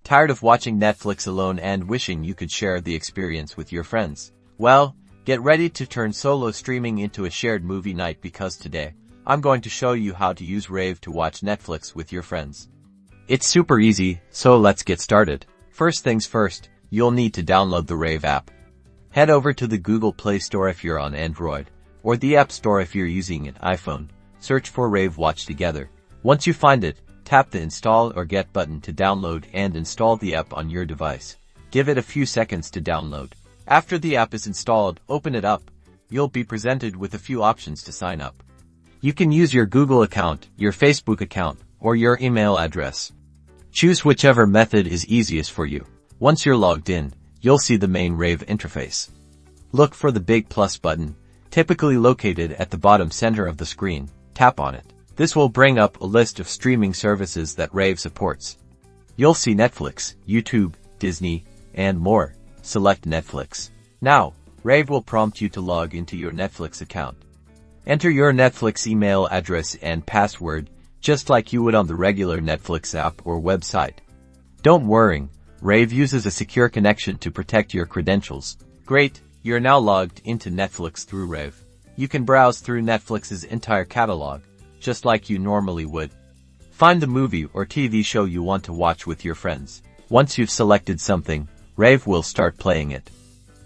Tired of watching Netflix alone and wishing you could share the experience with your friends? Well, get ready to turn solo streaming into a shared movie night because today, I'm going to show you how to use Rave to watch Netflix with your friends. It's super easy, so let's get started. First things first, you'll need to download the Rave app. Head over to the Google Play Store if you're on Android, or the App Store if you're using an iPhone. Search for Rave Watch Together. Once you find it, tap the Install or Get button to download and install the app on your device. Give it a few seconds to download. After the app is installed, open it up. You'll be presented with a few options to sign up. You can use your Google account, your Facebook account, or your email address. Choose whichever method is easiest for you. Once you're logged in, you'll see the main Rave interface. Look for the big plus button, typically located at the bottom center of the screen. Tap on it. This will bring up a list of streaming services that Rave supports. You'll see Netflix, YouTube, Disney, and more. Select Netflix. Now, Rave will prompt you to log into your Netflix account. Enter your Netflix email address and password, just like you would on the regular Netflix app or website. Don't worry, Rave uses a secure connection to protect your credentials. Great, you're now logged into Netflix through Rave. You can browse through Netflix's entire catalog, just like you normally would. Find the movie or TV show you want to watch with your friends. Once you've selected something, Rave will start playing it.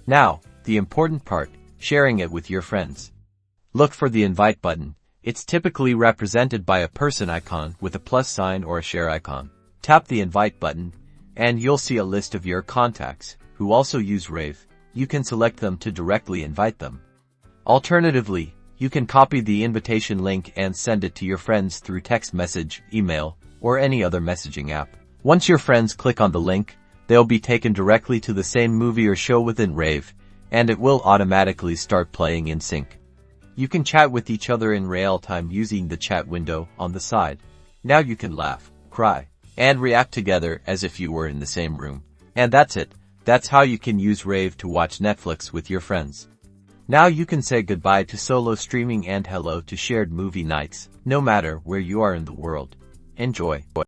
Now, the important part, sharing it with your friends. Look for the invite button. It's typically represented by a person icon with a plus sign or a share icon. Tap the invite button, and you'll see a list of your contacts who also use Rave. You can select them to directly invite them. Alternatively, you can copy the invitation link and send it to your friends through text message, email, or any other messaging app. Once your friends click on the link, they'll be taken directly to the same movie or show within Rave, and it will automatically start playing in sync. You can chat with each other in real time using the chat window on the side. Now you can laugh, cry, and react together as if you were in the same room. And that's it. That's how you can use Rave to watch Netflix with your friends. Now you can say goodbye to solo streaming and hello to shared movie nights, no matter where you are in the world. Enjoy.